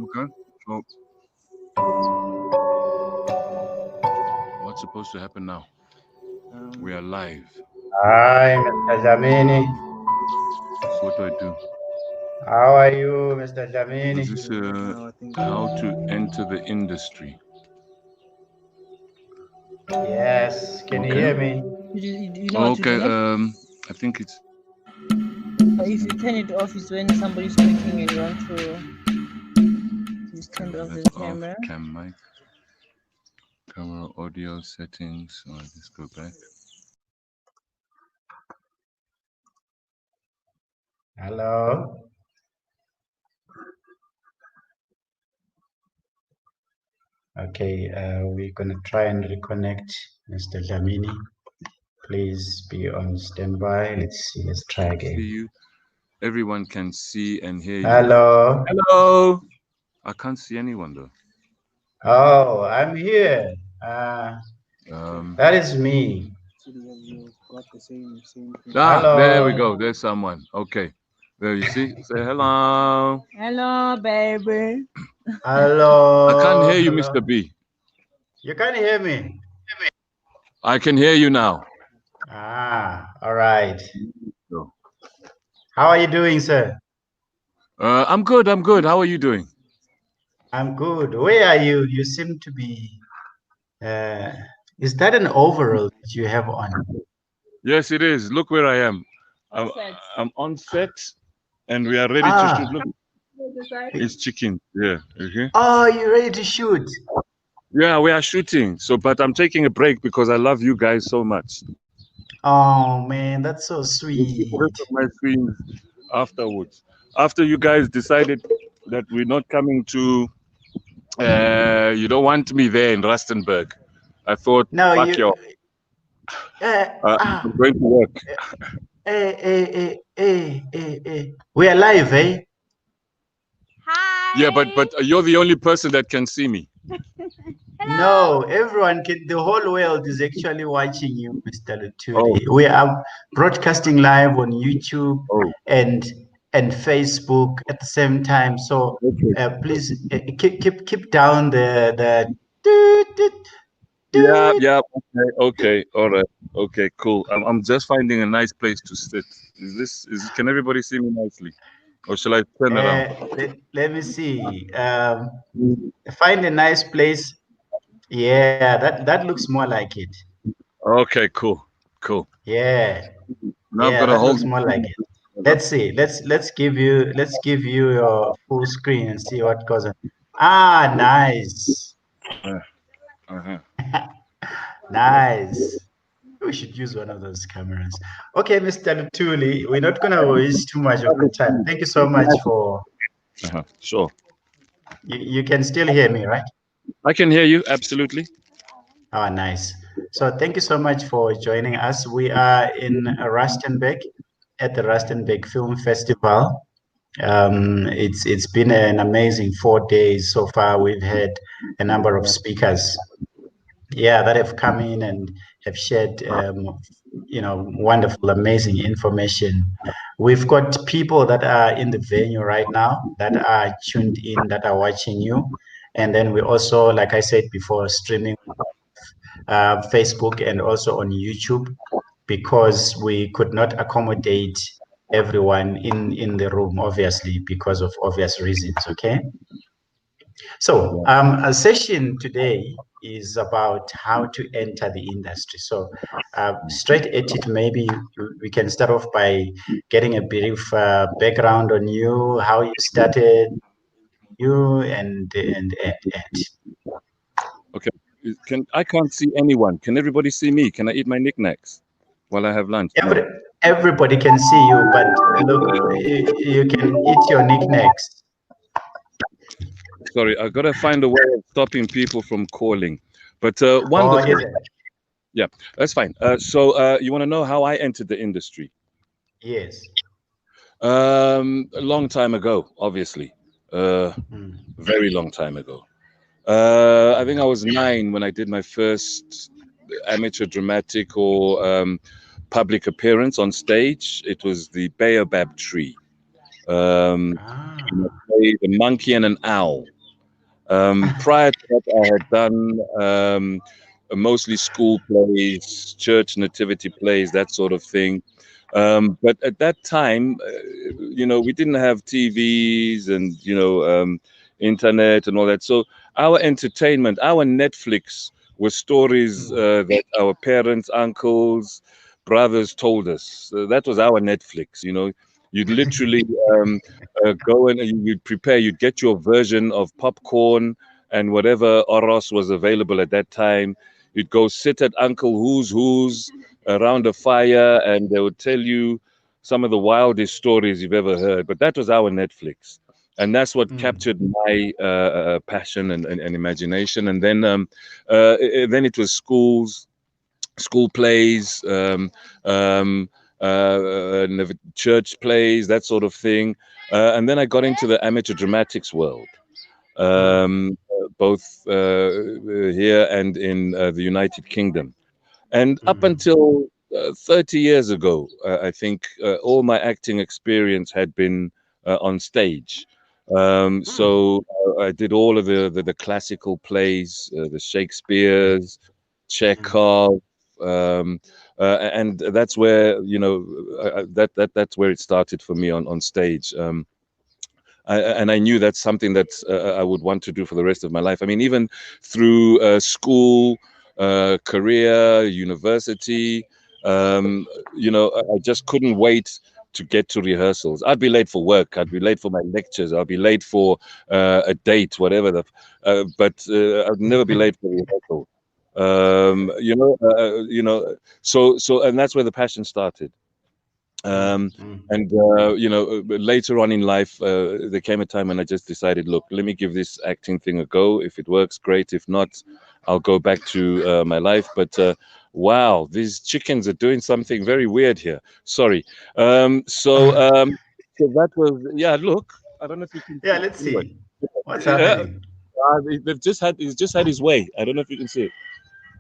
Okay. So what's supposed to happen now? We are live. Hi, Mr. Jamini. So what do I do? How are you, Mr. Jamini? Is this how to enter the industry? Yes, can you Okay. hear me? You know what to Okay. do? I think it's. If you turn it off, it's when somebody's speaking and you want to just turn off the That's camera. off. Cam mic. Camera audio settings. Oh, let's go back. Hello. Okay, we're gonna try and reconnect Mr. Jamini. Please be on standby. Let's see. Let's try again. See you. Everyone can see and hear you. Hello. Hello. I can't see anyone though. Oh, I'm here. That is me. Hello. There we go. There's someone. Okay. There you see. Say hello. Hello, baby. Hello. I can't hear you, Hello. Mr. B. You can hear me. I can hear you now. All right. So, How are you doing, sir? I'm good. I'm good. How are you doing? I'm good. Where are you? You seem to be. Is that an overall that you have on? Yes, it is. Look where I am. I'm on set, and we are ready to shoot. Look, it's chicken. Yeah. Okay. Oh, you're ready to shoot. Yeah, we are shooting. So, but I'm taking a break because I love you guys so much. Oh man, that's so We'll see the sweet. rest of my screens afterwards. After you guys decided that we're not coming to, you don't want me there in Rustenburg. I thought, No, fuck you. you. Uh, I'm going to work. We are live, eh? Yeah, but you're the only person that can see me. No, everyone can. The whole world is actually watching you, Mr. Oh, Luthuli. We are broadcasting live on YouTube oh, and and Facebook at the same time. So okay. please keep down the doot, doot, Yeah, doot. yeah. Okay, okay, all right. Okay, cool. I'm just finding a nice place to sit. Can everybody see me nicely? Or shall I turn around? Let me see. Find a nice place. Yeah, that looks more like it. Okay, cool, cool. Yeah, Now I'm yeah, gonna that hold looks the more like it. camera. Let's see. Let's give you your full screen and see what goes on. Ah, nice. Uh, uh-huh. Nice. We should use one of those cameras. Okay, Mr. Luthuli, we're not gonna waste too much of your time. Thank you so much for Uh-huh. Sure. you can still hear me, right? I can hear you absolutely. Oh, nice. So thank you so much for joining us. We are in Rustenburg at the Rustenburg Film Festival. It's been an amazing 4 days so far. We've had a number of speakers, yeah, that have come in and have shared, wonderful, amazing information. We've got people that are in the venue right now that are tuned in, that are watching you. And then we also, like I said before, streaming Facebook and also on YouTube because we could not accommodate everyone in the room, obviously, because of obvious reasons. Okay. So, a session today is about how to enter the industry. So, straight at it, maybe we can start off by getting a brief background on you, how you started, you, and. Okay. I can't see anyone. Can everybody see me? Can I eat my knickknacks while I have lunch? No. Every, everybody can see you, but look, you can eat your knickknacks. Sorry, I gotta find a way of stopping people from calling. But Oh, wonderful. is it? Yeah, that's fine. So you want to know how I entered the industry? Yes. A long time ago, obviously. Uh, Mm, very long time ago. I think I was 9 when I did my first amateur dramatic or public appearance on stage. It was the Baobab Tree. Um, ah. the monkey and an owl. Prior to that, I had done mostly school plays, church nativity plays, that sort of thing. But at that time, we didn't have TVs and internet and all that. So our entertainment, our Netflix, was stories that our parents, uncles, brothers told us. That was our Netflix. You'd literally go and you'd prepare. You'd get your version of popcorn and whatever oros was available at that time. You'd go sit at Uncle Who's around a fire, and they would tell you some of the wildest stories you've ever heard. But that was our Netflix, and that's what Mm, captured my passion and imagination. And then it was school plays, church plays, that sort of thing. And then I got into the amateur dramatics world, mm, both here and in the United Kingdom. And up mm, until 30 years ago, I think all my acting experience had been on stage. mm, I did all of the classical plays, the Shakespeare's, mm, Chekhov, and that's where that's where it started for me on stage. And I knew that's something that I would want to do for the rest of my life. I mean, even through school, career, university, I just couldn't wait to get to rehearsals. I'd be late for work. I'd be late for my lectures. I'd be late for a date, whatever. But I'd never be late for rehearsal. And that's where the passion started. And later on in life, there came a time when I just decided, look, let me give this acting thing a go. If it works, great. If not, I'll go back to my life. But wow, these chickens are doing something very weird here. Sorry. So that was, yeah. Look, I don't know if you can. Yeah, let's Anyway. see what's Yeah, happening. he's just had his way. I don't know if you can see it.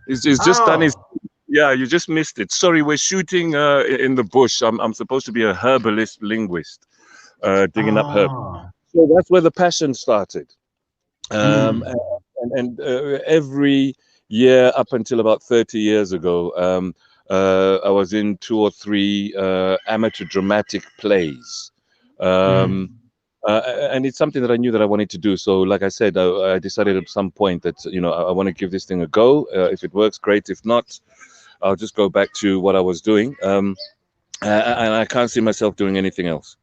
He's just done his. Oh, Yeah, you just missed it. Sorry, we're shooting in the bush. I'm supposed to be a herbalist linguist, digging up herbs. oh, So that's where the passion started. Um, mm, and every year up until about 30 years ago, I was in 2 or 3 amateur dramatic plays. Um, mm. and it's something that I knew that I wanted to do. So, like I said, I decided at some point that I want to give this thing a go. If it works, great. If not, I'll just go back to what I was doing. And I can't see myself doing anything else.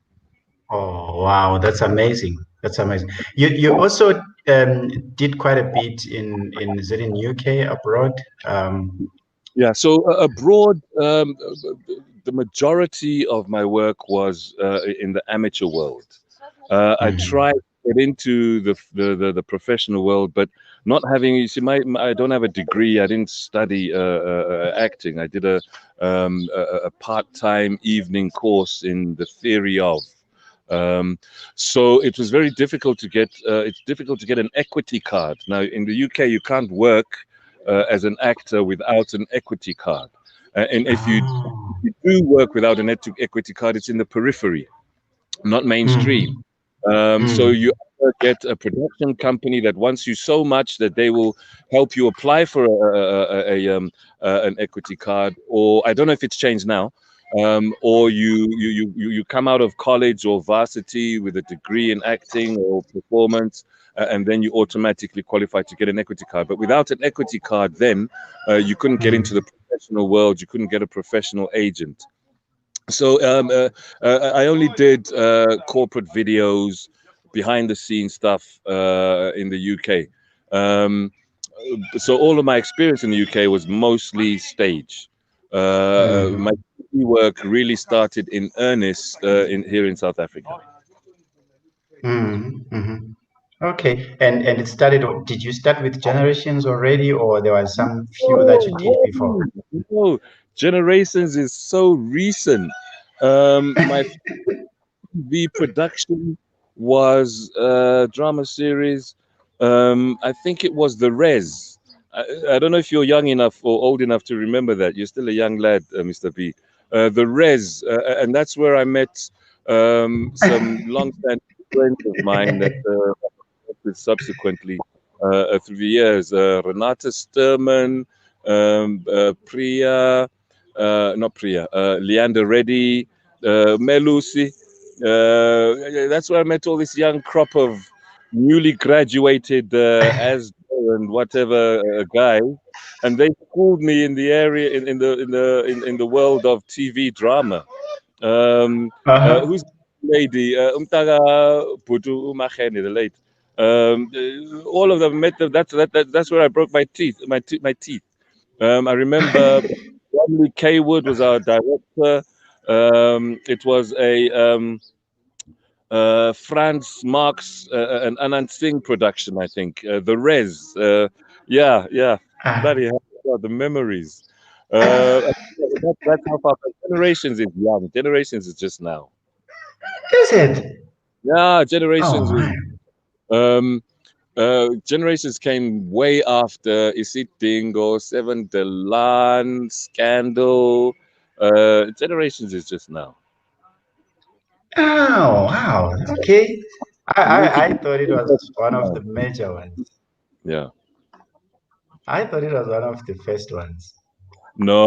Oh, wow, that's amazing. That's amazing. You also did quite a bit in is it in UK abroad? Yeah. So abroad, the majority of my work was in the amateur world. I Mm, tried to get into the professional world, but not having, you see, I don't have a degree. I didn't study acting. I did a part-time evening course in the theory of. Um, so it was very difficult to get. It's difficult to get an equity card. Now in the UK, you can't work as an actor without an equity card. And if oh, you do work without an equity card, it's in the periphery, not mainstream. mm, So mm, you either get a production company that wants you so much that they will help you apply for an equity card, or I don't know if it's changed now, or you come out of college or varsity with a degree in acting or performance, and then you automatically qualify to get an equity card. But without an equity card, then you couldn't get into the mm, professional world. You couldn't get a professional agent. So I only did corporate videos, behind the scenes stuff in the UK. Um, so all of my experience in the UK was mostly stage. My mm, TV work really started in earnest in here in South Africa. mm, mm. Okay, and it started. Did you start with Generations already, or there was some few that you did Oh, before? no, Generations is so recent. My TV production was a drama series. I think it was The Res. I don't know if you're young enough or old enough to remember that. You're still a young lad, Mr. B. The Res, and that's where I met some long-standing friends of mine that I worked with subsequently through the years. Renata Sturman, Priya, not Priya, Leander Reddy, Melusi. That's where I met all this young crop of newly graduated as and whatever guy, and they schooled me in the area in the world of TV drama. Uh-huh. Who's the lady? Umtaka Putu Umachene, the late. All of them met them. That's where I broke my teeth. My teeth. I remember Romney K. Wood was our director. It was a Franz Marx and Anand Singh production, I think. The Res. Yeah. Ah, Bloody hell, God, the memories. That's how far. Generations is young. Generations is just now. is it? Yeah, Oh Generations was. my. Um, Generations came way after Isit Dingo, Seven Delan, Scandal. Generations is just now. Oh wow. Okay. I, Make it. I I thought it was one of the major ones. Yeah. I thought it was one of the first ones. No.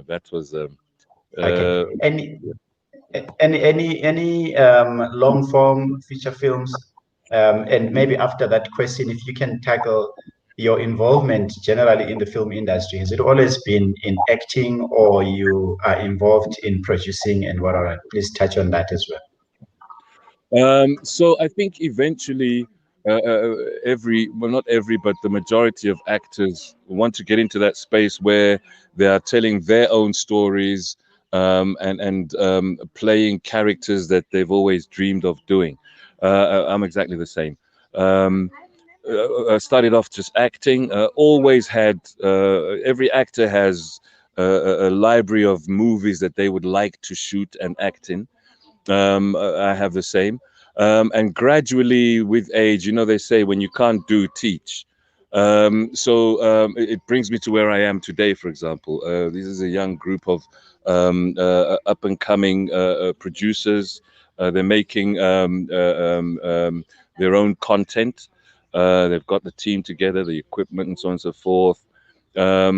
That was uh, Okay. Any long form feature films, and maybe after that question, if you can tackle your involvement generally in the film industry? Has it always been in acting, or you are involved in producing and whatever? Please touch on that as well. So I think eventually, well, not every, but the majority of actors want to get into that space where they are telling their own stories, and playing characters that they've always dreamed of doing. I'm exactly the same. Um, I started off just acting. Always had every actor has a library of movies that they would like to shoot and act in. I have the same. And gradually, with age, they say when you can't do, teach. It brings me to where I am today, for example. This is a young group of up and coming producers. They're making their own content. They've got the team together, the equipment, and so on and so forth. I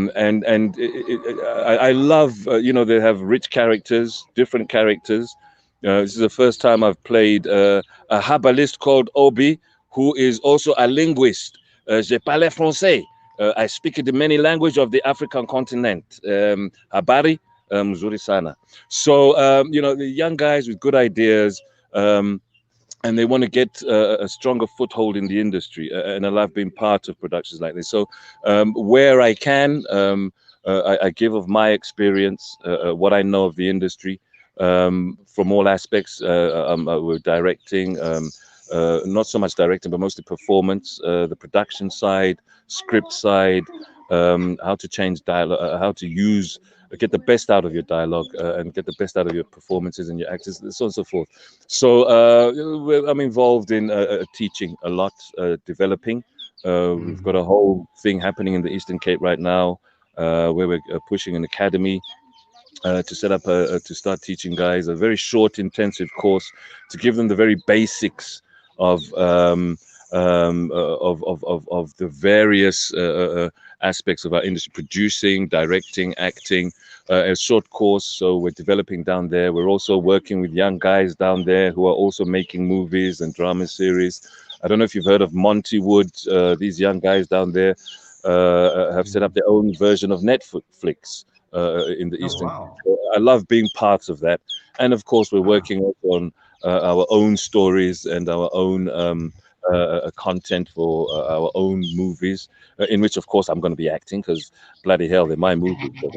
love, they have rich characters, different characters. This is the first time I've played a herbalist called Obi, who is also a linguist. Je parle français. I speak the many languages of the African continent. Habari, mzuri sana. So, the young guys with good ideas, and they want to get a stronger foothold in the industry. And I love being part of productions like this. So, where I can, I give of my experience, what I know of the industry, from all aspects. We're directing, not so much directing, but mostly performance, the production side, script side, how to change dialogue, how to get the best out of your dialogue, and get the best out of your performances and your actors, so on and so forth. So I'm involved in teaching a lot, developing. We've got a whole thing happening in the Eastern Cape right now, where we're pushing an academy to set up to start teaching guys a very short, intensive course to give them the very basics of the various aspects of our industry: producing, directing, acting. A short course. So we're developing down there. We're also working with young guys down there who are also making movies and drama series. I don't know if you've heard of Monty Wood. These young guys down there have set up their own version of Netflix in the Eastern. Wow. I love being part of that, and of course, we're working on our own stories and our own content for our own movies, in which, of course, I'm going to be acting because bloody hell, they're my movies. But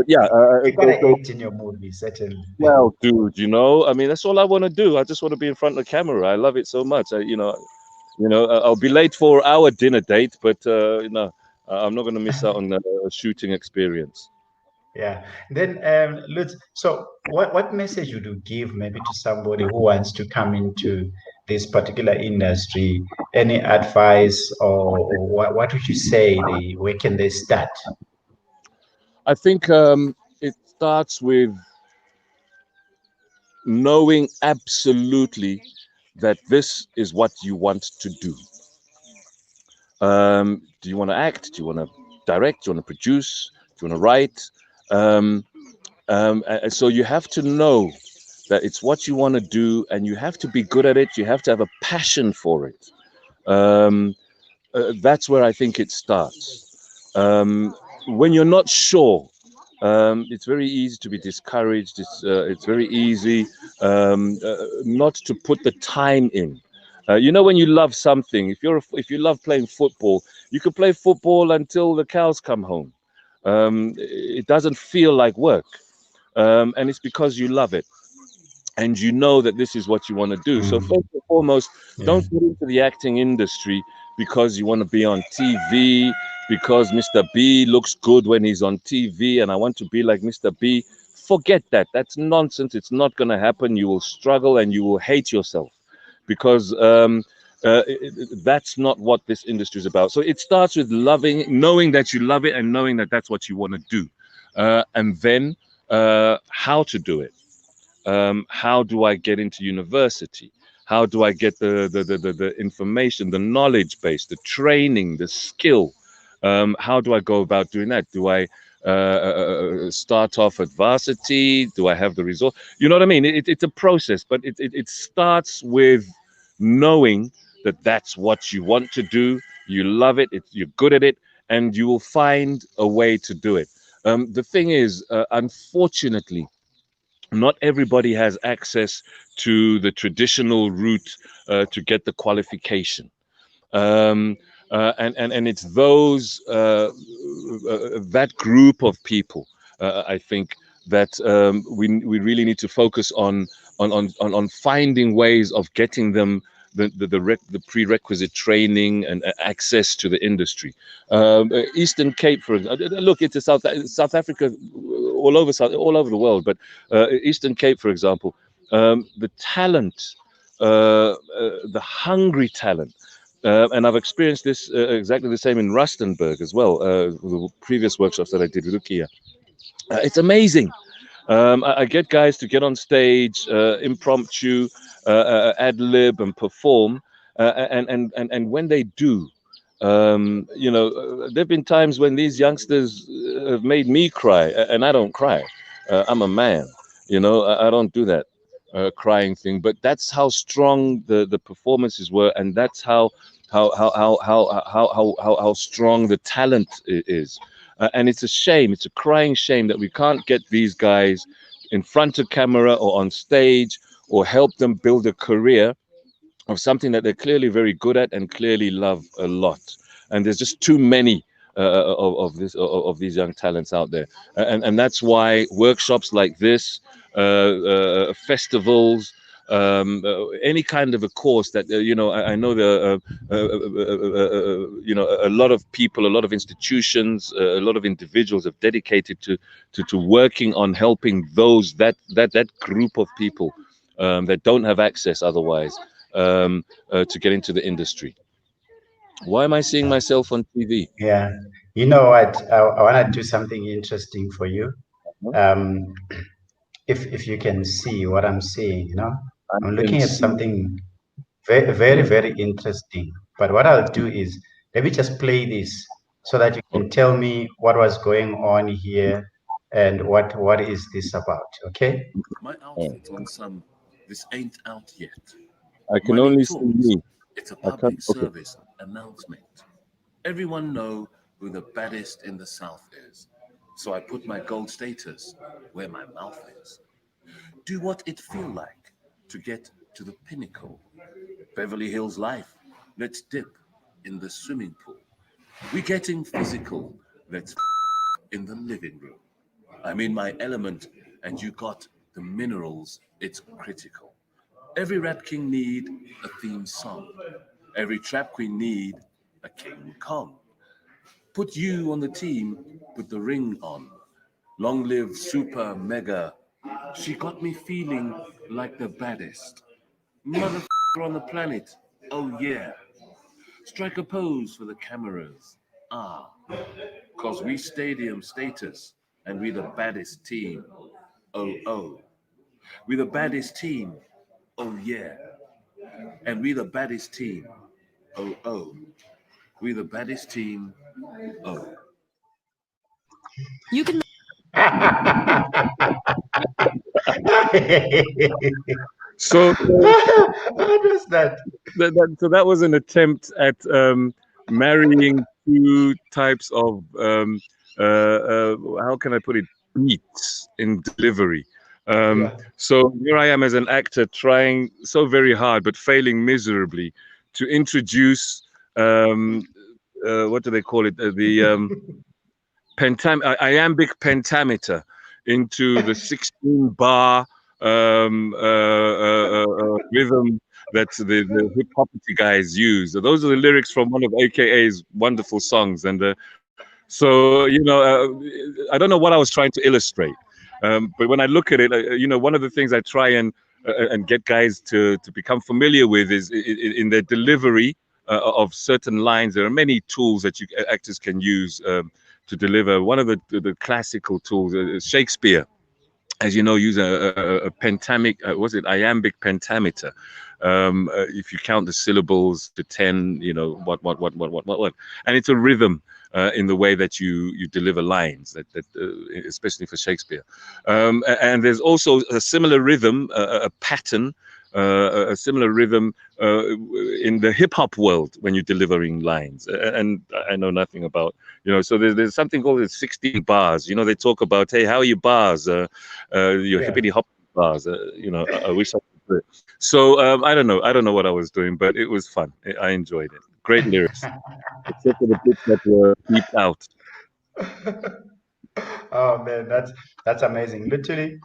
yeah, You're gonna act in your movie, certainly. well, dude, I mean, that's all I want to do. I just want to be in front of the camera. I love it so much. I'll be late for our dinner date, but I'm not going to miss out on the shooting experience. Yeah. Then, Lutz, so what message would you give maybe to somebody who wants to come into this particular industry? Any advice, or what would you say? Where can they start? I think it starts with knowing absolutely that this is what you want to do. Do you want to act? Do you want to direct? Do you want to produce? Do you want to write? So you have to know that it's what you want to do, and you have to be good at it. You have to have a passion for it. That's where I think it starts. When you're not sure, it's very easy to be discouraged. It's very easy not to put the time in. When you love something, if you love playing football, you could play football until the cows come home. It doesn't feel like work, and it's because you love it, and you know that this is what you want to do. So first and foremost, don't get into the acting industry because you want to be on TV, because Mr. B looks good when he's on TV and I want to be like Mr. B. Forget that. That's nonsense. It's not going to happen. You will struggle and you will hate yourself because that's not what this industry is about. So it starts with knowing that you love it and knowing that that's what you want to do. And then how to do it. How do I get into university? How do I get the information, the knowledge base, the training, the skill? How do I go about doing that? Do I start off at varsity? Do I have the result? You know what I mean? It's a process, but it starts with knowing that that's what you want to do, you love it, you're good at it, and you will find a way to do it. The thing is, unfortunately, not everybody has access to the traditional route to get the qualification. um, and it's those that group of people, I think, that we really need to focus on finding ways of getting them the prerequisite training and access to the industry. Eastern Cape, for example, look, it's South Africa, all over the world, but Eastern Cape, for example, the talent, the hungry talent. And I've experienced this exactly the same in Rustenburg as well, the previous workshops that I did with Ukia. It's amazing. I get guys to get on stage, impromptu, ad lib, and perform. And when they do, there have been times when these youngsters have made me cry, and I don't cry. I'm a man, I don't do that crying thing. But that's how strong the performances were, and that's how strong the talent is. And it's a shame, it's a crying shame that we can't get these guys in front of camera or on stage, or help them build a career of something that they're clearly very good at and clearly love a lot. And there's just too many of these young talents out there, and that's why workshops like this, festivals, any kind of a course that I know a lot of people, a lot of institutions, a lot of individuals have dedicated to working on helping that group of people that don't have access otherwise, to get into the industry. Why am I seeing myself on TV? Yeah. You know what? I want to do something interesting for you. Um, if you can see what I'm seeing, I I'm can looking at see. something very, very, very interesting. But what I'll do is, let me just play this so that you can tell me what was going on here and what is this about, okay? My outfit on some "This Ain't Out Yet." I can Money only see talks. me. It's a I can't. public Okay. service announcement. Everyone know who the baddest in the South is. So I put my gold status where my mouth is. Do what it feel like to get to the pinnacle. Beverly Hills life. Let's dip in the swimming pool. We getting physical. Let's in the living room. I'm in my element, and you got the minerals. It's critical. Every rap king need a theme song. Every trap queen need a King Kong. Put you on the team, put the ring on. Long live super mega. She got me feeling like the baddest motherfucker on the planet. Oh yeah. Strike a pose for the cameras. Ah, cause we stadium status and we the baddest team. Oh oh. We the baddest team. Oh yeah. And we the baddest team. Oh oh. We the baddest team. Oh. You can So, What was that? that was an attempt at marrying two types of how can I put it, beats in delivery. Yeah. So here I am as an actor trying so very hard but failing miserably to introduce what do they call it, the iambic pentameter into the 16 bar rhythm that the hip hop guys use. Those are the lyrics from one of AKA's wonderful songs. And so, I don't know what I was trying to illustrate. But when I look at it, one of the things I try and get guys to become familiar with is in their delivery of certain lines. There are many tools that actors can use to deliver. One of the classical tools, Shakespeare, as you know, use a pentamic, was it iambic pentameter? If you count the syllables to 10, what, and it's a rhythm in the way that you deliver lines, that especially for Shakespeare. And there's also a similar rhythm, a pattern a similar rhythm in the hip hop world when you're delivering lines. And I know nothing about, so there's something called the 16 bars. They talk about, hey, how are your bars? Your Yeah. hippity hop bars. I wish I could do it. So I don't know. I don't know what I was doing, but it was fun. I enjoyed it. Great lyrics, except for the bits that were beeped out. Oh man, that's amazing. Literally,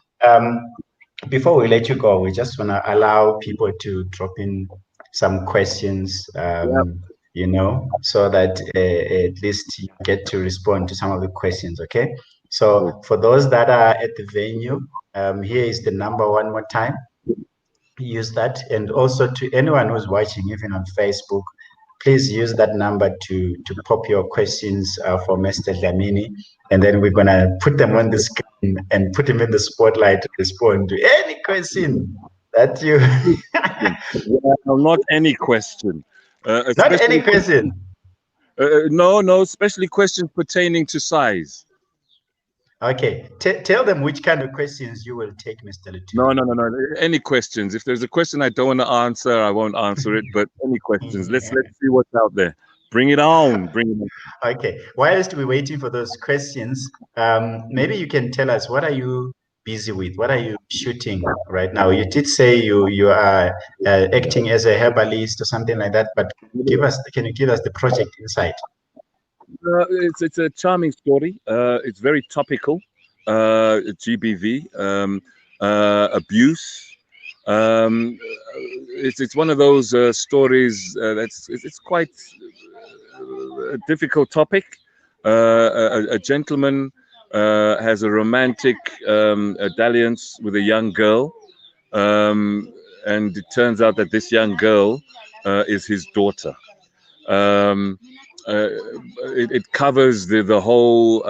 before we let you go, we just want to allow people to drop in some questions, Yeah. so that at least you get to respond to some of the questions, okay? So for those that are at the venue, here is the number one more time. Use that. And also to anyone who's watching, even on Facebook, please use that number to pop your questions for Mr. Dlamini. And then we're going to put them on the screen and put him in the spotlight to respond to any question that you... Well, not any question. Not any Especially, question. no, especially questions pertaining to size. Okay. Tell them which kind of questions you will take, Mr. No, Luthuli. no. Any questions? If there's a question I don't want to answer, I won't answer it. But any questions? Let's see what's out there. Bring it on. Bring it on. Okay. Whilst we're waiting for those questions, maybe you can tell us, what are you busy with? What are you shooting right now? You did say you are acting as a herbalist or something like that, but can you give us the project insight? It's a charming story. It's very topical. GBV, abuse. It's one of those stories it's quite a difficult topic. A gentleman has a romantic dalliance with a young girl, and it turns out that this young girl is his daughter. Um, it covers the whole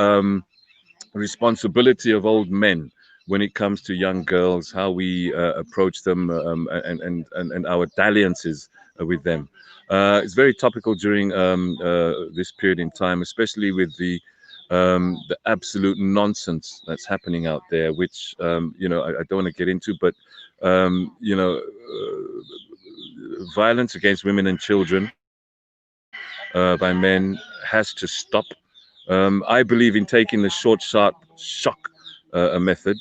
responsibility of old men when it comes to young girls, how we approach them, and our dalliances with them. It's very topical during this period in time, especially with the absolute nonsense that's happening out there, which I don't want to get into, but violence against women and children by men has to stop. I believe in taking the short, sharp shock method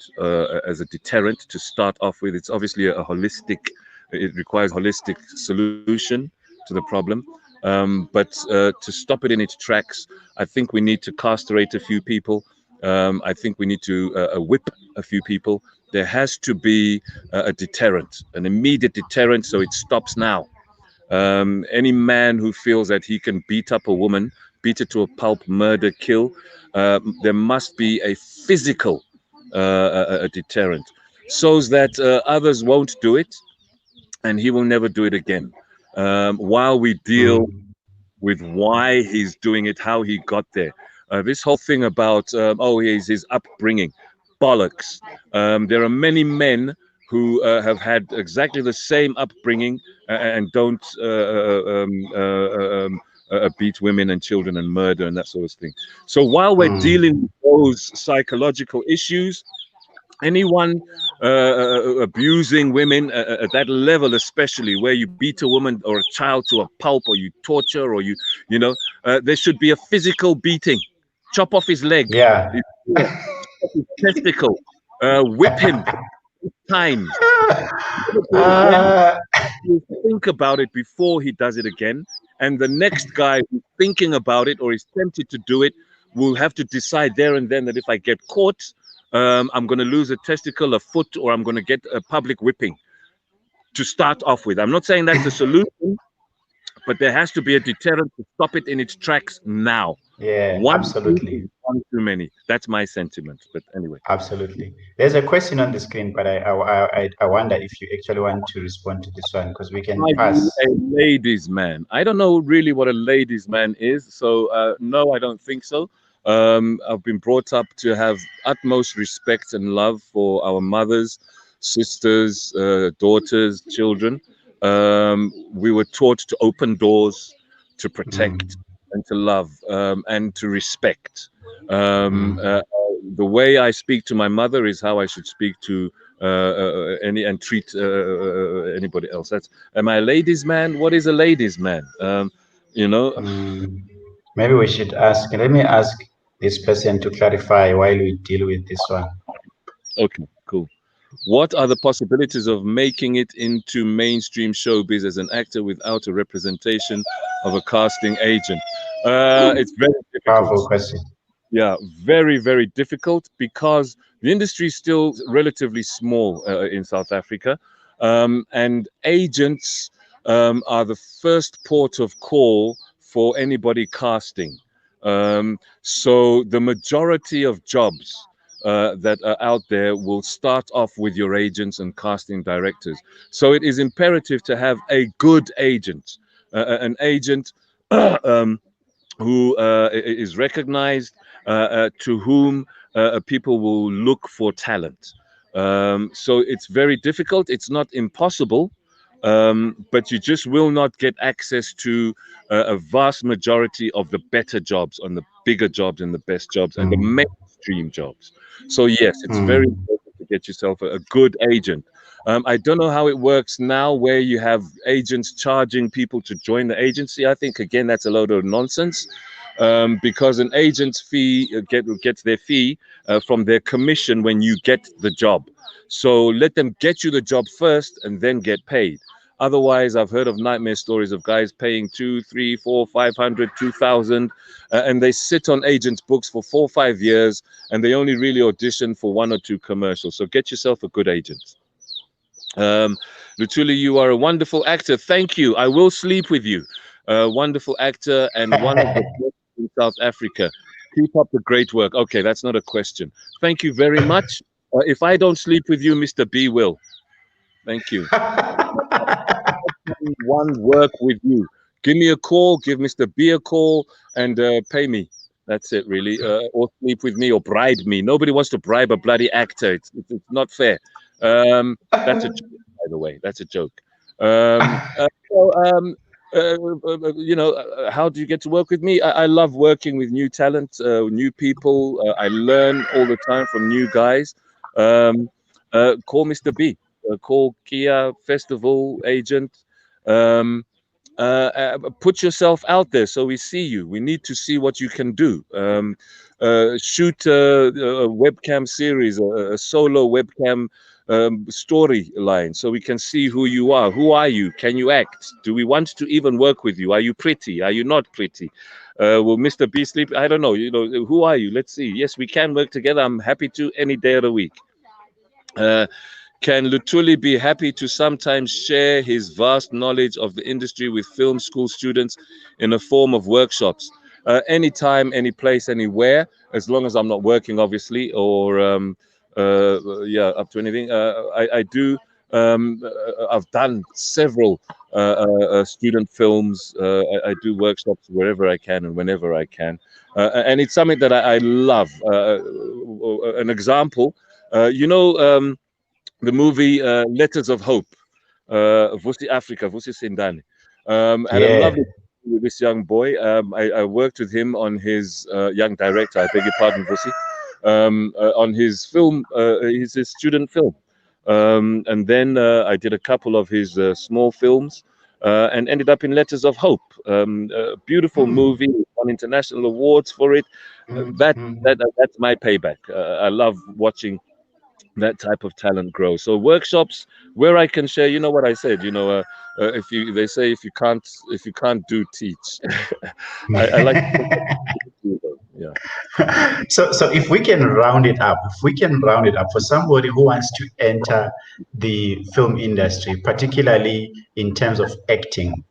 as a deterrent to start off with. It's obviously it requires a holistic solution to the problem. But to stop it in its tracks, I think we need to castrate a few people. I think we need to whip a few people. There has to be a deterrent, an immediate deterrent, so it stops now. Any man who feels that he can beat up a woman, beat her to a pulp, murder, kill, there must be a physical a deterrent, so that others won't do it, and he will never do it again. While we deal with why he's doing it, how he got there. This whole thing about, he's his upbringing, bollocks. There are many men who have had exactly the same upbringing and don't beat women and children and murder and that sort of thing. So while we're dealing with those psychological issues, anyone abusing women at that level, especially where you beat a woman or a child to a pulp, or you torture, or there should be a physical beating. Chop off his leg, Yeah. his testicle, whip him times. Think about it before he does it again, and the next guy who's thinking about it or is tempted to do it will have to decide there and then that if I get caught, I'm going to lose a testicle, a foot, or I'm going to get a public whipping to start off with. I'm not saying that's the solution, but there has to be a deterrent to stop it in its tracks now. Yeah, absolutely. One too many. That's my sentiment. But anyway, absolutely. There's a question on the screen, but I wonder if you actually want to respond to this one, because we can pass. A ladies' man. I don't know really what a ladies' man is, so no, I don't think so. I've been brought up to have utmost respect and love for our mothers, sisters, daughters, children. We were taught to open doors, to protect, and to love, and to respect. The way I speak to my mother is how I should speak to and treat anybody else. That's, am I a ladies' man? What is a ladies' man? You know. Maybe we should ask. Let me ask this person to clarify while we deal with this one. Okay, cool. What are the possibilities of making it into mainstream showbiz as an actor without a representation of a casting agent? It's very Powerful difficult. question. Yeah, very, very difficult because the industry is still relatively small in South Africa. And agents are the first port of call for anybody casting. So the majority of jobs that are out there will start off with your agents and casting directors. So it is imperative to have a good agent, an agent who is recognized, to whom people will look for talent. So it's very difficult. It's not impossible, but you just will not get access to a vast majority of the better jobs, on the bigger jobs and the best jobs and the mainstream jobs. So yes, it's very important to get yourself a good agent. I don't know how it works now, where you have agents charging people to join the agency. I think again that's a load of nonsense, because an agent's fee gets their fee from their commission when you get the job. So let them get you the job first and then get paid. Otherwise, I've heard of nightmare stories of guys paying 2, 3, 4, 500, 2,000, and they sit on agents' books for 4 or 5 years, and they only really audition for 1 or 2 commercials. So get yourself a good agent. Luthuli, you are a wonderful actor. Thank you. I will sleep with you. Wonderful actor and one of the best in South Africa. Keep up the great work. Okay, that's not a question. Thank you very much. If I don't sleep with you, Mr. B will. Thank you. One work with you. Give me a call, give Mr. B a call, and pay me. That's it, really. Or sleep with me or bribe me. Nobody wants to bribe a bloody actor. It's not fair. That's a joke, by the way. That's a joke. How do you get to work with me? I love working with new talent, new people. I learn all the time from new guys. Call Mr. B. Call Kia Festival agent. Put yourself out there so we see you. We need to see what you can do. Shoot a webcam series, a solo webcam storyline, so we can see who you are. Who are you? Can you act? Do we want to even work with you? Are you pretty? Are you not pretty? Will Mr. B sleep? I don't know. Who are you? Let's see. Yes, we can work together. I'm happy to any day of the week. Can Luthuli be happy to sometimes share his vast knowledge of the industry with film school students in a form of workshops? Anytime, any place, anywhere, as long as I'm not working, obviously, or up to anything. I do. I've done several student films. I do workshops wherever I can and whenever I can, and it's something that I love. An example, the movie Letters of Hope, Vusi Africa, Vusi Sindani. Had a lovely with this young boy. I worked with him on his young director, I beg your pardon, Vusi, on his film, his student film. And then I did a couple of his small films and ended up in Letters of Hope. A beautiful movie, won international awards for it. That's my payback. I love watching that type of talent grow. So workshops where I can share, you know what I said, they say if you can't do, teach. I like yeah. So if we can round it up, for somebody who wants to enter the film industry, particularly in terms of acting,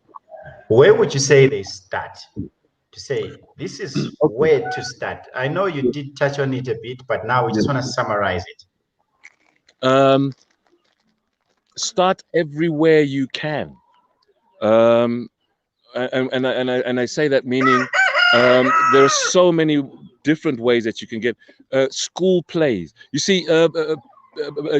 where would you say they start? To say this is where to start. I know you did touch on it a bit, but now we just want to summarize it. Start everywhere you can, and I say that meaning there are so many different ways that you can get school plays. You see,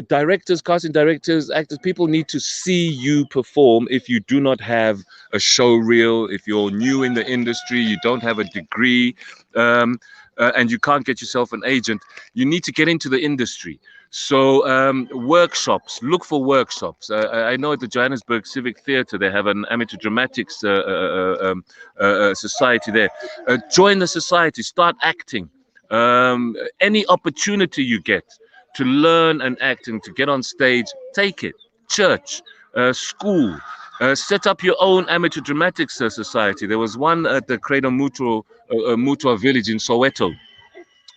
directors, casting directors, actors, people need to see you perform. If you do not have a show reel, if you're new in the industry, you don't have a degree, and you can't get yourself an agent, you need to get into the industry. So workshops, look for workshops. I know at the Johannesburg Civic Theatre they have an amateur dramatics society there. Join the society, start acting. Any opportunity you get to learn and act and to get on stage, take it. Church, school, set up your own amateur dramatics society. There was one at the Credo Mutua village in Soweto.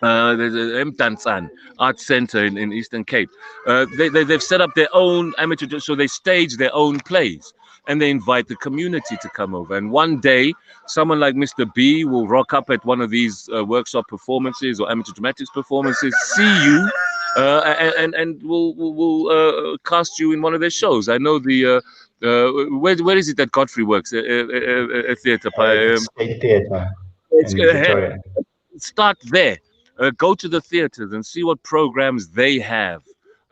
There's a Mtansan Art Center in Eastern Cape. They've set up their own amateur, so they stage their own plays and they invite the community to come over. And one day, someone like Mr. B will rock up at one of these workshop performances or amateur dramatics performances, see you, and will cast you in one of their shows. I know where is it that Godfrey works? A theater. State Theatre It's, in Pretoria. start there. Go to the theaters and see what programs they have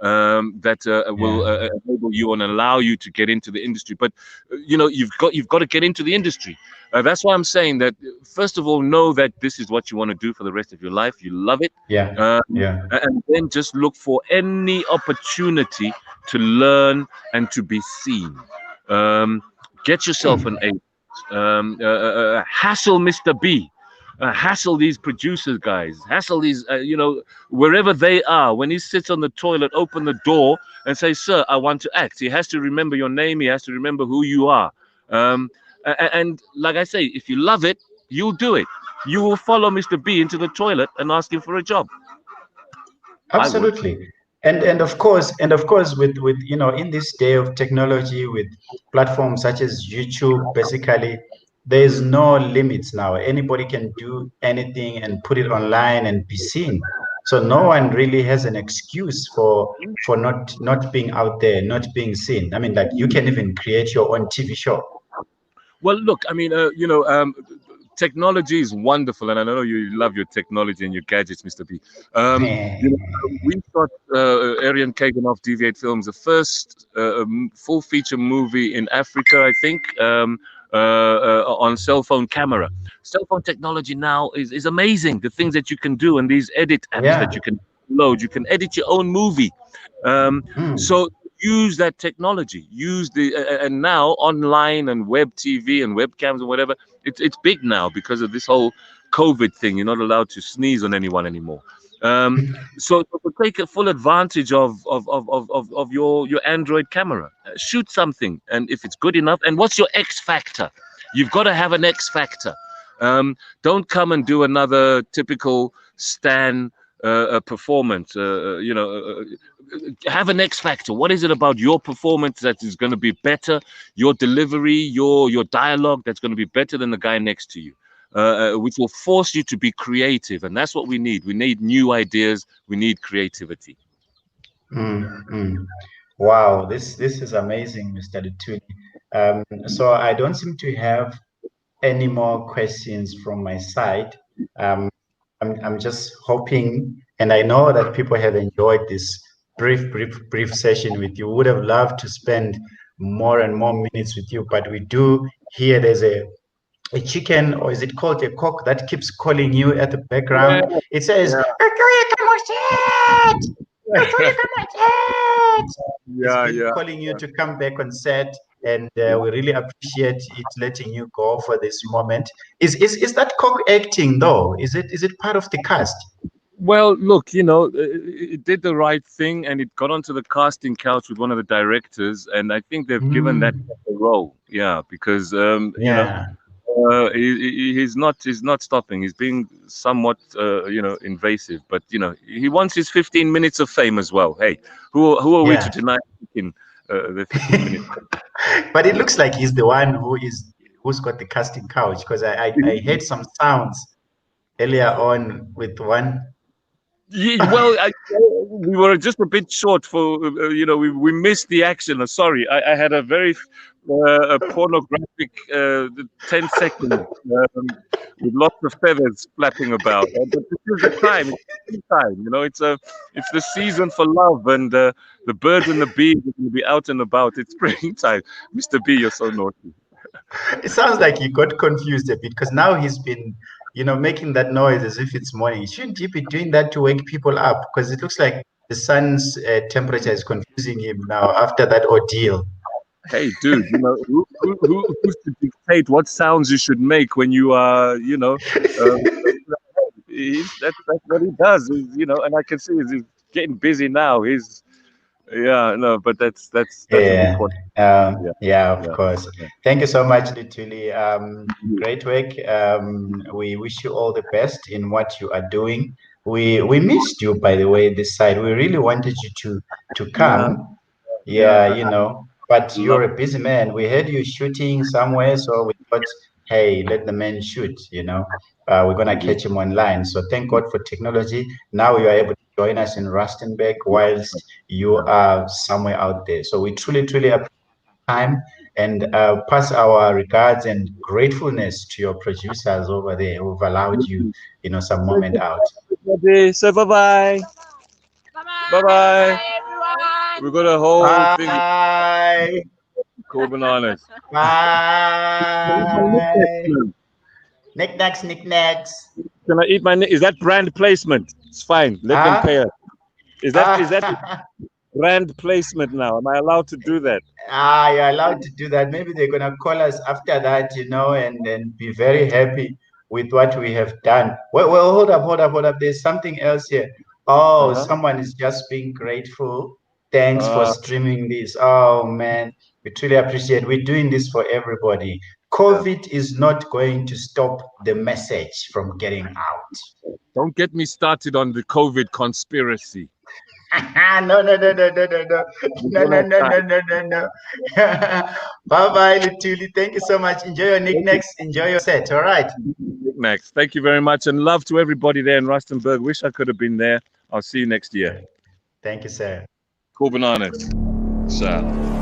that will enable you and allow you to get into the industry. But you've got to get into the industry. That's why I'm saying that first of all, know that this is what you want to do for the rest of your life. You love it, Yeah. and then just look for any opportunity to learn and to be seen. Get yourself an agent. Hassle Mr. B. Hassle these producers guys, hassle these wherever they are. When he sits on the toilet, open the door and say, sir, I want to act. He has to remember your name, he has to remember who you are. And like I say, if you love it, you'll do it. You will follow Mr. B into the toilet and ask him for a job. Absolutely. And of course with in this day of technology, with platforms such as YouTube, basically there's no limits now. Anybody can do anything and put it online and be seen. So no one really has an excuse for not being out there, not being seen. I mean, like, you can even create your own TV show. Well, look, I mean, technology is wonderful, and I know you love your technology and your gadgets, Mr. B. We shot Arian Kaganoff Deviate Films, the first full feature movie in Africa, I think, on cell phone camera. Cell phone technology now is amazing. The things that you can do and these edit apps that you can load, you can edit your own movie. So use that technology, use and now online and web TV and webcams and whatever, it's big now because of this whole COVID thing. You're not allowed to sneeze on anyone anymore. So take a full advantage of your Android camera. Shoot something, and if it's good enough, and what's your X factor? You've got to have an X factor. Don't come and do another typical Stan performance. Have an X factor. What is it about your performance that is going to be better? Your delivery, your dialogue that's going to be better than the guy next to you. Which will force you to be creative, and that's what we need. We need new ideas. We need creativity. Wow, this is amazing, Mr. Luthuli. So I don't seem to have any more questions from my side. I'm just hoping, and I know that people have enjoyed this brief session with you. Would have loved to spend more and more minutes with you, but we do hear there's a chicken, or is it called a cock, that keeps calling you at the background. It says, it's calling you to come back on set, and we really appreciate it letting you go for this moment. Is that cock acting though? Is it part of the cast? Well, look, it did the right thing, and it got onto the casting couch with one of the directors, and I think they've given that a role. Yeah, because he's not stopping. He's being somewhat invasive, but he wants his 15 minutes of fame as well. Hey, who are we to deny him the 15 minutes? But it looks like he's the one who's got the casting couch, because I heard some sounds earlier on with one. Yeah, well, we were just a bit short for we missed the action. Sorry, I had a very a pornographic 10 seconds with lots of feathers flapping about. But this is the time. It's time. You know, it's the season for love, and the birds and the bees are going to be out and about. It's springtime. Mr. B, you're so naughty. It sounds like he got confused a bit because now he's been, making that noise as if it's morning. Shouldn't he be doing that to wake people up? Because it looks like the sun's temperature is confusing him now after that ordeal. Hey, dude, who's to dictate what sounds you should make when you are, that's what he does, and I can see he's getting busy now. But that's Yeah, important. of course. Thank you so much, Luthuli. Great work. We wish you all the best in what you are doing. We missed you, by the way, this side. We really wanted you to come. But you're a busy man. We heard you shooting somewhere, so we thought, hey, let the man shoot. We're gonna catch him online. So thank God for technology. Now you are able to join us in Rustenburg whilst you are somewhere out there. So we truly, truly appreciate time and pass our regards and gratefulness to your producers over there who've allowed you, some moment out. So bye-bye. Bye-bye. We've got a whole thing. Bye. Cool bananas. Bye. Knickknacks. Can I eat is that brand placement? It's fine. Let them pay us. Is that brand placement now? Am I allowed to do that? You're allowed to do that. Maybe they're gonna call us after that, and be very happy with what we have done. Well, hold up. There's something else here. Oh, someone is just being grateful. Thanks for streaming this. Oh man, we truly appreciate. We're doing this for everybody. COVID is not going to stop the message from getting out. Don't get me started on the COVID conspiracy. No. Bye, Luthuli. Thank you so much. Enjoy your knickknacks. Enjoy your set. All right. Knickknacks. Thank you very much, and love to everybody there in Rustenburg. Wish I could have been there. I'll see you next year. Thank you, sir. Cool bananas. Ciao.